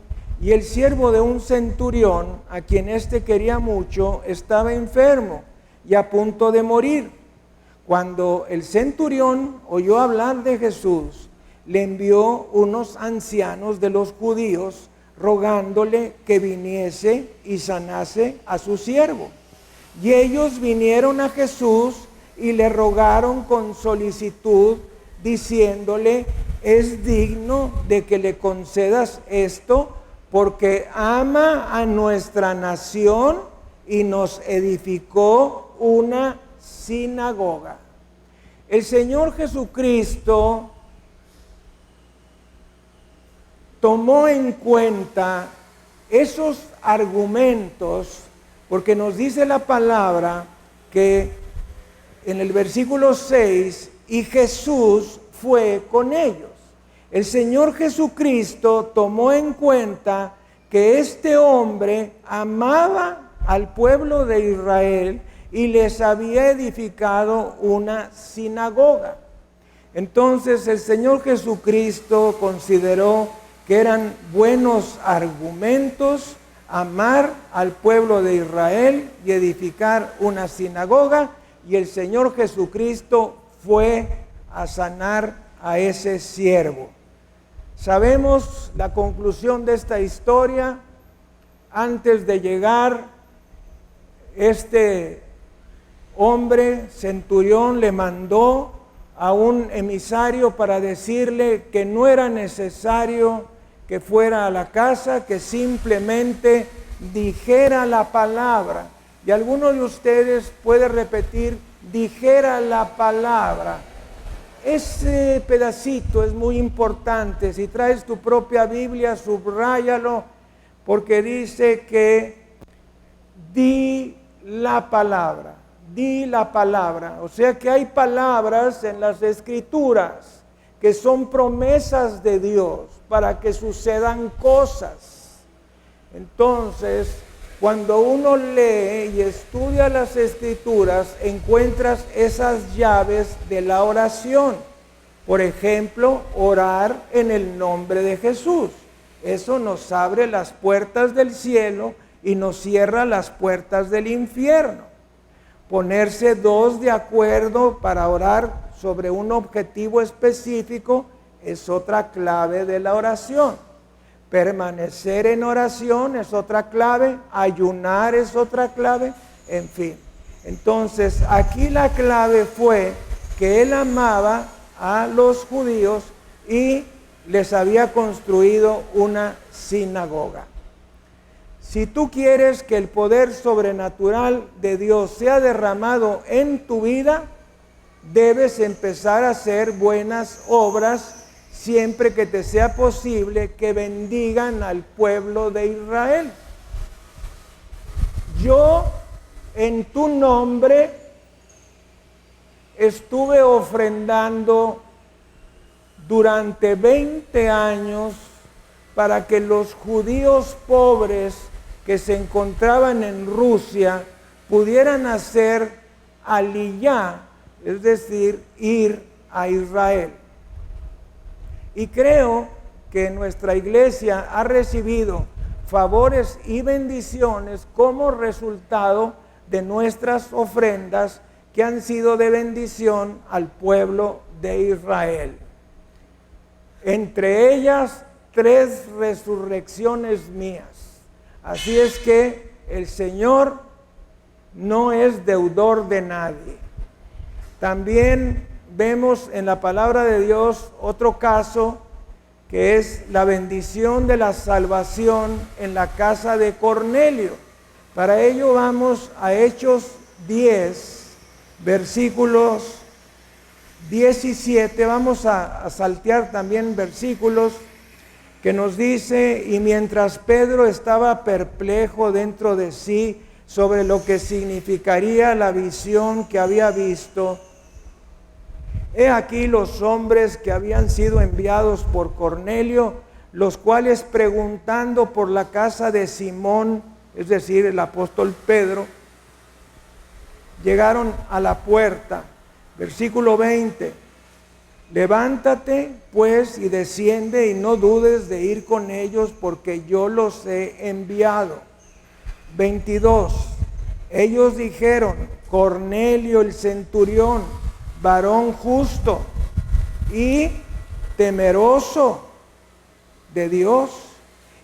y el siervo de un centurión, a quien éste quería mucho, estaba enfermo y a punto de morir. Cuando el centurión oyó hablar de Jesús, le envió unos ancianos de los judíos, rogándole que viniese y sanase a su siervo. Y ellos vinieron a Jesús y le rogaron con solicitud, diciéndole: es digno de que le concedas esto, porque ama a nuestra nación y nos edificó una sinagoga. El Señor Jesucristo tomó en cuenta esos argumentos, porque nos dice la palabra que en el versículo 6, y Jesús fue con ellos. El Señor Jesucristo tomó en cuenta que este hombre amaba al pueblo de Israel y les había edificado una sinagoga. Entonces el Señor Jesucristo consideró que eran buenos argumentos amar al pueblo de Israel y edificar una sinagoga, y el Señor Jesucristo fue a sanar a ese siervo. Sabemos la conclusión de esta historia. Antes de llegar, este hombre, centurión, le mandó a un emisario para decirle que no era necesario que fuera a la casa, que simplemente dijera la palabra. Y alguno de ustedes puede repetir: dijera la palabra. Ese pedacito es muy importante. Si traes tu propia Biblia, subráyalo, porque dice que di la palabra, di la palabra. O sea que hay palabras en las Escrituras que son promesas de Dios para que sucedan cosas. Entonces, cuando uno lee y estudia las Escrituras, encuentras esas llaves de la oración. Por ejemplo, orar en el nombre de Jesús. Eso nos abre las puertas del cielo y nos cierra las puertas del infierno. Ponerse dos de acuerdo para orar sobre un objetivo específico es otra clave de la oración. Permanecer en oración es otra clave, ayunar es otra clave, en fin. Entonces, aquí la clave fue que él amaba a los judíos y les había construido una sinagoga. Si tú quieres que el poder sobrenatural de Dios sea derramado en tu vida, debes empezar a hacer buenas obras siempre que te sea posible, que bendigan al pueblo de Israel. Yo, en tu nombre, estuve ofrendando durante 20 años para que los judíos pobres que se encontraban en Rusia pudieran hacer aliyá, es decir, ir a Israel. Y creo que nuestra iglesia ha recibido favores y bendiciones como resultado de nuestras ofrendas que han sido de bendición al pueblo de Israel. Entre ellas, 3 resurrecciones mías. Así es que el Señor no es deudor de nadie. También vemos en la palabra de Dios otro caso, que es la bendición de la salvación en la casa de Cornelio. Para ello vamos a Hechos 10, versículos 17, vamos a saltear también versículos que nos dice: y mientras Pedro estaba perplejo dentro de sí sobre lo que significaría la visión que había visto, he aquí los hombres que habían sido enviados por Cornelio, los cuales preguntando por la casa de Simón, es decir, el apóstol Pedro, llegaron a la puerta. Versículo 20: levántate pues y desciende y no dudes de ir con ellos, porque yo los he enviado. 22: ellos dijeron: Cornelio el centurión, varón justo y temeroso de Dios,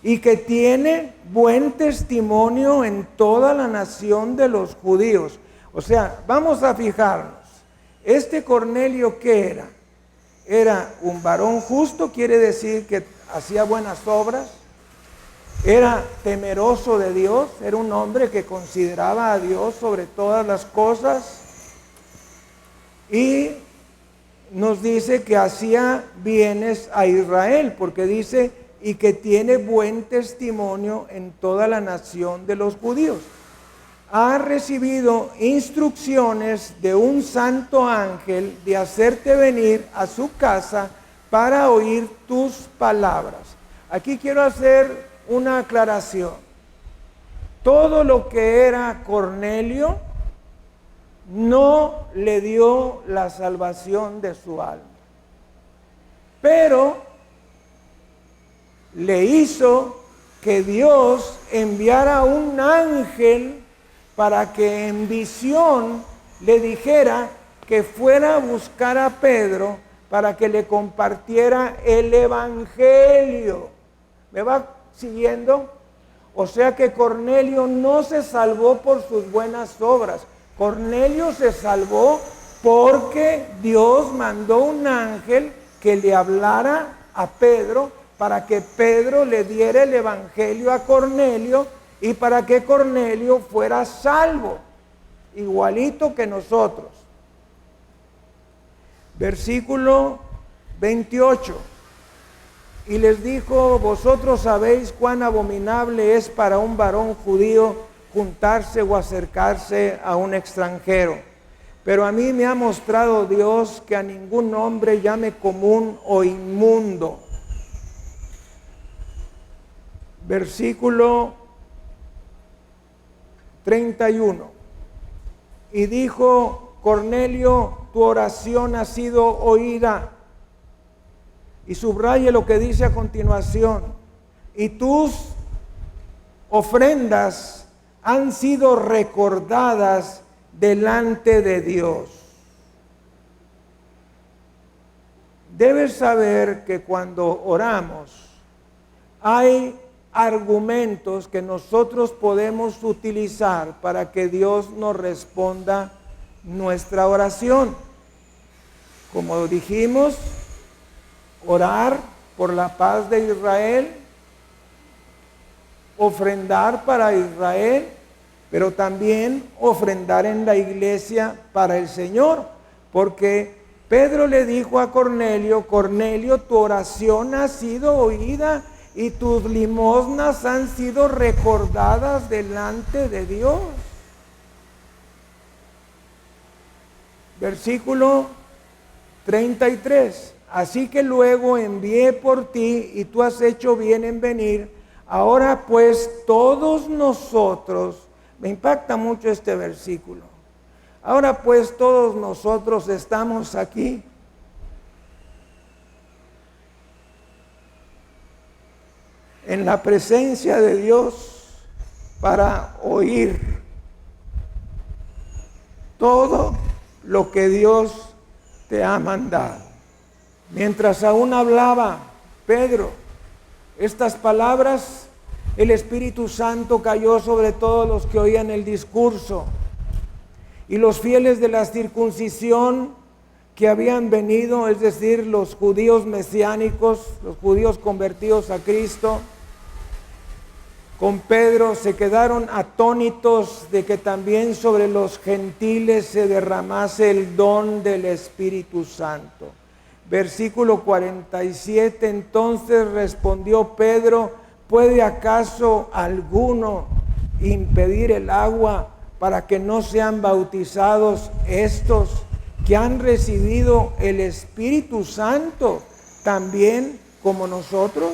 y que tiene buen testimonio en toda la nación de los judíos. O sea, vamos a fijarnos. Este Cornelio, ¿qué era? Era un varón justo, quiere decir que hacía buenas obras. Era temeroso de Dios, era un hombre que consideraba a Dios sobre todas las cosas. Y nos dice que hacía bienes a Israel, porque dice: y que tiene buen testimonio en toda la nación de los judíos. Ha recibido instrucciones de un santo ángel de hacerte venir a su casa para oír tus palabras. Aquí quiero hacer una aclaración. Todo lo que era Cornelio no le dio la salvación de su alma, pero le hizo que Dios enviara un ángel para que en visión le dijera que fuera a buscar a Pedro para que le compartiera el evangelio. ¿Me va siguiendo? O sea que Cornelio no se salvó por sus buenas obras. Cornelio se salvó porque Dios mandó un ángel que le hablara a Pedro para que Pedro le diera el evangelio a Cornelio y para que Cornelio fuera salvo, igualito que nosotros. Versículo 28. Y les dijo: vosotros sabéis cuán abominable es para un varón judío juntarse o acercarse a un extranjero. Pero a mí me ha mostrado Dios que a ningún hombre llame común o inmundo. Versículo 31. Y dijo Cornelio: tu oración ha sido oída. Y subraye lo que dice a continuación: y tus ofrendas han sido recordadas delante de Dios. Debes saber que cuando oramos hay argumentos que nosotros podemos utilizar para que Dios nos responda nuestra oración. Como dijimos, orar por la paz de Israel, ofrendar para Israel, pero también ofrendar en la iglesia para el Señor, porque Pedro le dijo a Cornelio: Cornelio, tu oración ha sido oída y tus limosnas han sido recordadas delante de Dios. Versículo 33. Así que luego envié por ti y tú has hecho bien en venir. Ahora pues todos nosotros, me impacta mucho este versículo. Ahora pues todos nosotros estamos aquí. En la presencia de Dios para oír todo lo que Dios te ha mandado. Mientras aún hablaba Pedro estas palabras, el Espíritu Santo cayó sobre todos los que oían el discurso. Y los fieles de la circuncisión que habían venido, es decir, los judíos mesiánicos, los judíos convertidos a Cristo, con Pedro, se quedaron atónitos de que también sobre los gentiles se derramase el don del Espíritu Santo. Versículo 47, entonces respondió Pedro: ¿puede acaso alguno impedir el agua para que no sean bautizados estos que han recibido el Espíritu Santo también como nosotros?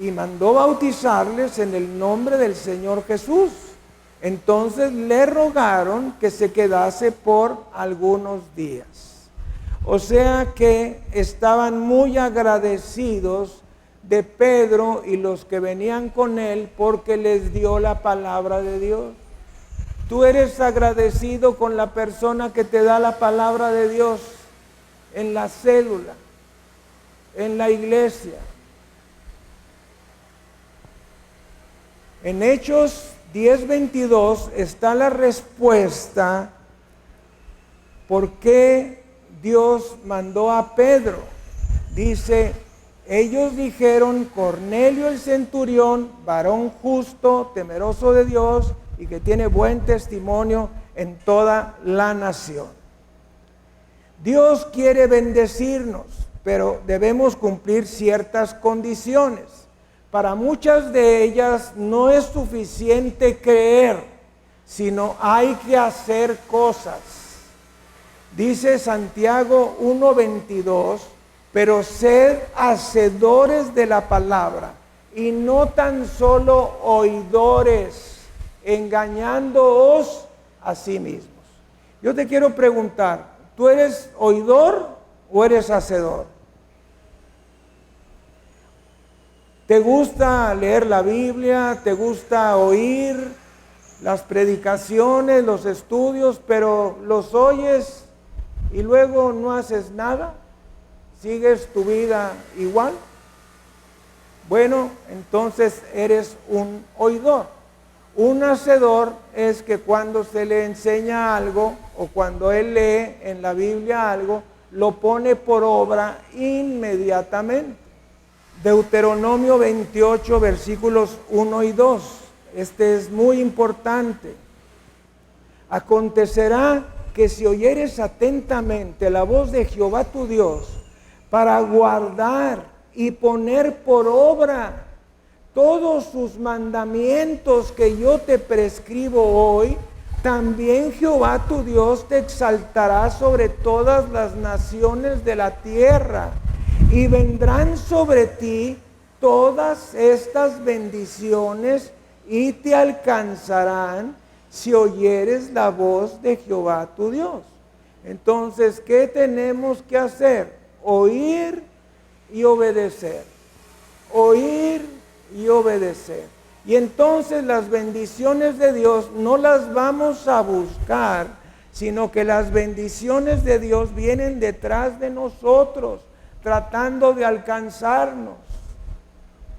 Y mandó bautizarles en el nombre del Señor Jesús. Entonces le rogaron que se quedase por algunos días. O sea que estaban muy agradecidos de Pedro y los que venían con él porque les dio la palabra de Dios. Tú eres agradecido con la persona que te da la palabra de Dios en la célula, en la iglesia. En Hechos 10:22 está la respuesta por qué Dios mandó a Pedro. Dice: ellos dijeron: Cornelio el centurión, varón justo, temeroso de Dios y que tiene buen testimonio en toda la nación. Dios quiere bendecirnos, pero debemos cumplir ciertas condiciones. Para muchas de ellas no es suficiente creer, sino hay que hacer cosas. Dice Santiago 1:22, pero sed hacedores de la palabra y no tan solo oidores, engañándoos a sí mismos. Yo te quiero preguntar, ¿tú eres oidor o eres hacedor? ¿Te gusta leer la Biblia? ¿Te gusta oír las predicaciones, los estudios, pero los oyes y luego no haces nada? ¿Sigues tu vida igual? Bueno, entonces eres un oidor. Un hacedor es que cuando se le enseña algo o cuando él lee en la Biblia algo, lo pone por obra inmediatamente. Deuteronomio 28, versículos 1 y 2. Este es muy importante. Acontecerá que si oyeres atentamente la voz de Jehová tu Dios, para guardar y poner por obra todos sus mandamientos que yo te prescribo hoy, también Jehová tu Dios te exaltará sobre todas las naciones de la tierra. Y vendrán sobre ti todas estas bendiciones y te alcanzarán si oyeres la voz de Jehová tu Dios. Entonces, ¿qué tenemos que hacer? Oír y obedecer. Oír y obedecer. Y entonces las bendiciones de Dios no las vamos a buscar, sino que las bendiciones de Dios vienen detrás de nosotros, tratando de alcanzarnos.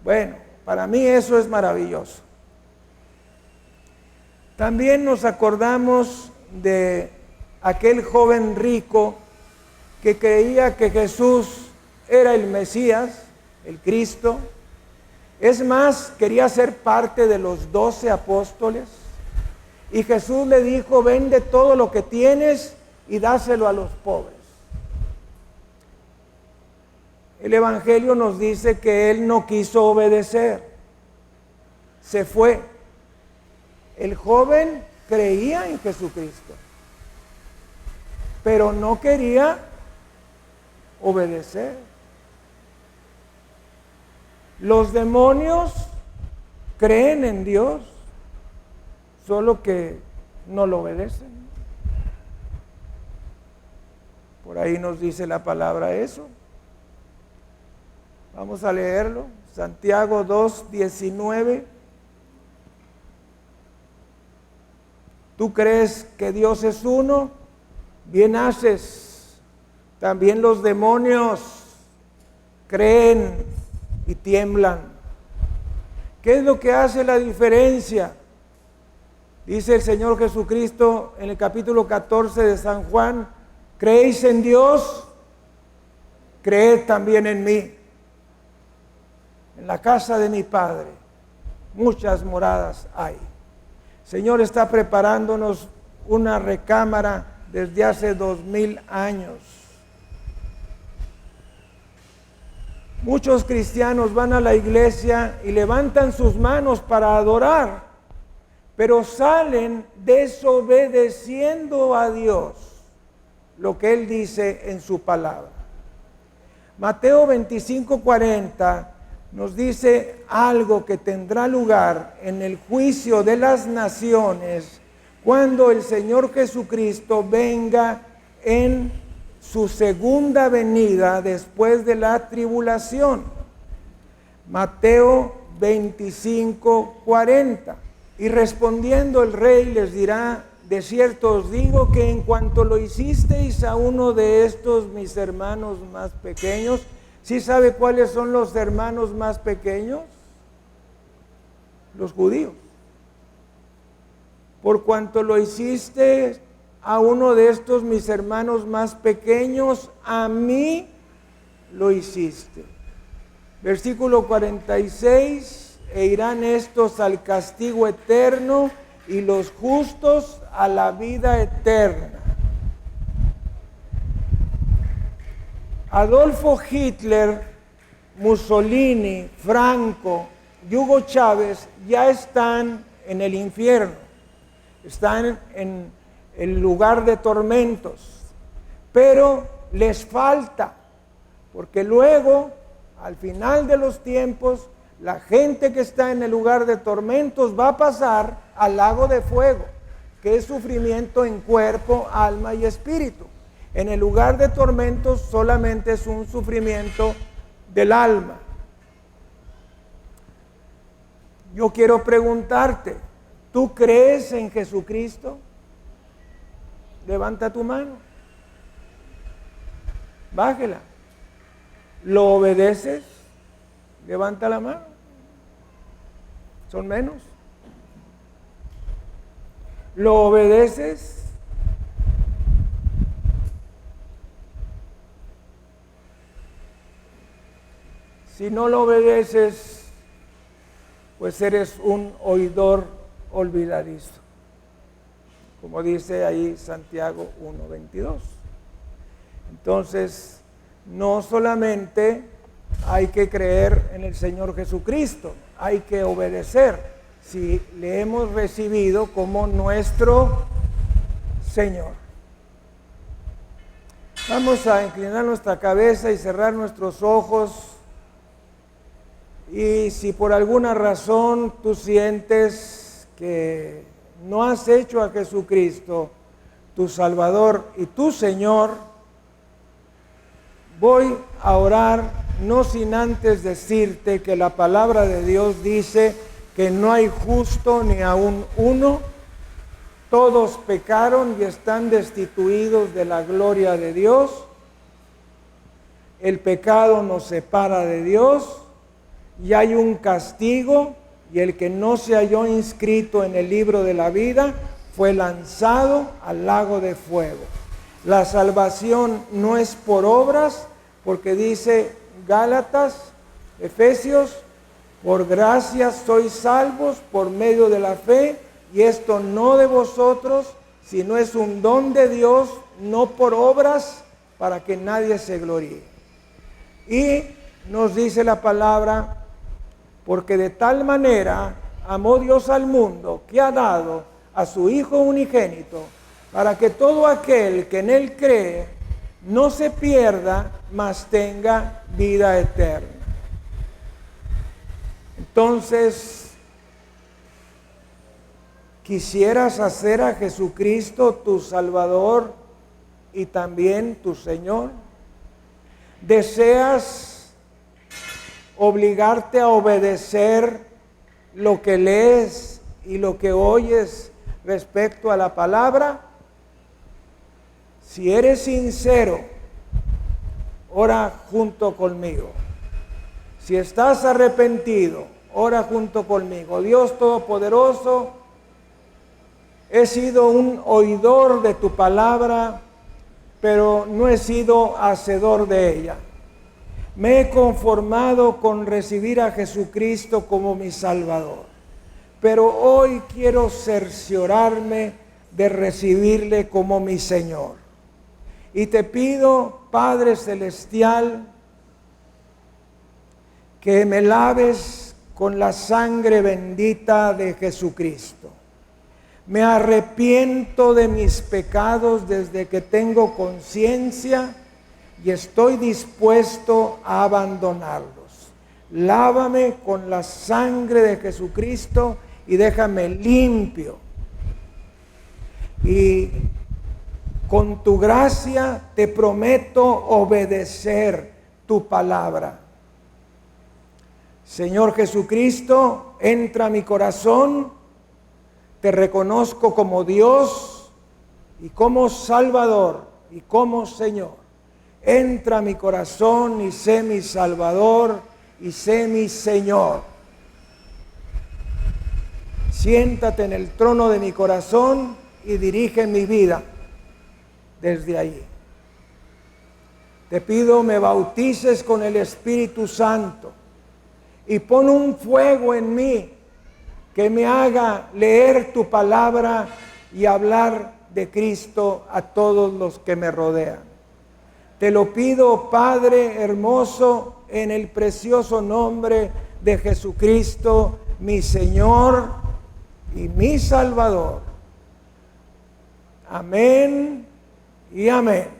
Bueno, para mí eso es maravilloso. También nos acordamos de aquel joven rico que creía que Jesús era el Mesías, el Cristo. Es más, quería ser parte de los 12 apóstoles. Y Jesús le dijo: vende todo lo que tienes y dáselo a los pobres. El Evangelio nos dice que él no quiso obedecer, se fue. El joven creía en Jesucristo, pero no quería obedecer. Los demonios creen en Dios, solo que no lo obedecen. Por ahí nos dice la palabra eso. Vamos a leerlo. Santiago 2:19. ¿Tú crees que Dios es uno? Bien haces. También los demonios creen y tiemblan. ¿Qué es lo que hace la diferencia? Dice el Señor Jesucristo en el capítulo 14 de San Juan: ¿creéis en Dios? Creed también en mí. En la casa de mi Padre muchas moradas hay. Señor está preparándonos una recámara desde hace 2000 años. Muchos cristianos van a la iglesia y levantan sus manos para adorar, pero salen desobedeciendo a Dios, lo que Él dice en su palabra. Mateo 25:40 nos dice algo que tendrá lugar en el juicio de las naciones cuando el Señor Jesucristo venga en su segunda venida después de la tribulación. Mateo 25:40. Y respondiendo el rey les dirá: de cierto os digo que en cuanto lo hicisteis a uno de estos mis hermanos más pequeños. ¿Sí sabe cuáles son los hermanos más pequeños? Los judíos. Por cuanto lo hiciste a uno de estos mis hermanos más pequeños, a mí lo hiciste. Versículo 46. E irán estos al castigo eterno y los justos a la vida eterna. Adolfo Hitler, Mussolini, Franco y Hugo Chávez ya están en el infierno, están en el lugar de tormentos, pero les falta, porque luego, al final de los tiempos, la gente que está en el lugar de tormentos va a pasar al lago de fuego, que es sufrimiento en cuerpo, alma y espíritu. En el lugar de tormentos solamente es un sufrimiento del alma. Yo quiero preguntarte, ¿tú crees en Jesucristo? Levanta tu mano. Bájela. ¿Lo obedeces? Levanta la mano. Son menos. ¿Lo obedeces? Si no lo obedeces, pues eres un oidor olvidadizo, como dice ahí Santiago 1:22. Entonces, no solamente hay que creer en el Señor Jesucristo, hay que obedecer si le hemos recibido como nuestro Señor. Vamos a inclinar nuestra cabeza y cerrar nuestros ojos. Y si por alguna razón tú sientes que no has hecho a Jesucristo tu Salvador y tu Señor, voy a orar, no sin antes decirte que la palabra de Dios dice que no hay justo ni aun uno, todos pecaron y están destituidos de la gloria de Dios. El pecado nos separa de Dios y hay un castigo, y el que no se halló inscrito en el libro de la vida fue lanzado al lago de fuego. La salvación no es por obras, porque dice Gálatas, Efesios, por gracia sois salvos por medio de la fe, y esto no de vosotros, sino es un don de Dios, no por obras, para que nadie se gloríe. Y nos dice la palabra: porque de tal manera amó Dios al mundo, que ha dado a su Hijo unigénito, para que todo aquel que en Él cree no se pierda, mas tenga vida eterna. Entonces, ¿quisieras hacer a Jesucristo tu Salvador y también tu Señor? ¿Deseas obligarte a obedecer lo que lees y lo que oyes respecto a la palabra? Si eres sincero, ora junto conmigo. Si estás arrepentido, ora junto conmigo. Dios Todopoderoso, he sido un oidor de tu palabra, pero no he sido hacedor de ella. Me he conformado con recibir a Jesucristo como mi Salvador. pero hoy quiero cerciorarme de recibirle como mi Señor. Y te pido, Padre Celestial, que me laves con la sangre bendita de Jesucristo. Me arrepiento de mis pecados desde que tengo conciencia y estoy dispuesto a abandonarlos. Lávame con la sangre de Jesucristo y déjame limpio. Y con tu gracia te prometo obedecer tu palabra. Señor Jesucristo, entra a mi corazón, te reconozco como Dios y como Salvador y como Señor. Entra a mi corazón y sé mi Salvador y sé mi Señor. Siéntate en el trono de mi corazón y dirige mi vida desde ahí. Te pido me bautices con el Espíritu Santo y pon un fuego en mí que me haga leer tu palabra y hablar de Cristo a todos los que me rodean. Te lo pido, Padre hermoso, en el precioso nombre de Jesucristo, mi Señor y mi Salvador. Amén y amén.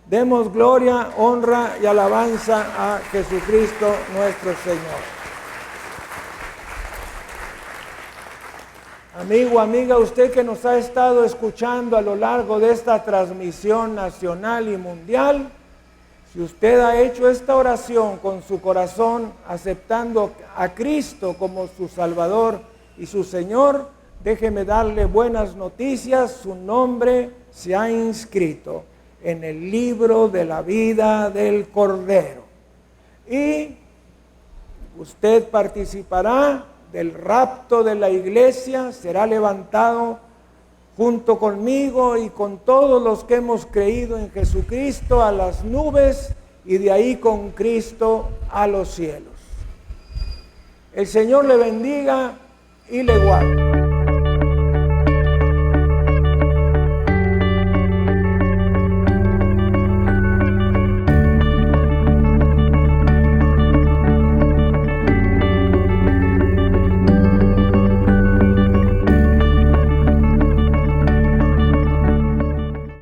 Demos gloria, honra y alabanza a Jesucristo nuestro Señor. Amigo, amiga, usted que nos ha estado escuchando a lo largo de esta transmisión nacional y mundial, si usted ha hecho esta oración con su corazón, aceptando a Cristo como su Salvador y su Señor, déjeme darle buenas noticias. Su nombre se ha inscrito en el libro de la vida del Cordero. Y usted participará del rapto de la iglesia, será levantado junto conmigo y con todos los que hemos creído en Jesucristo a las nubes y de ahí con Cristo a los cielos. El Señor le bendiga y le guarde.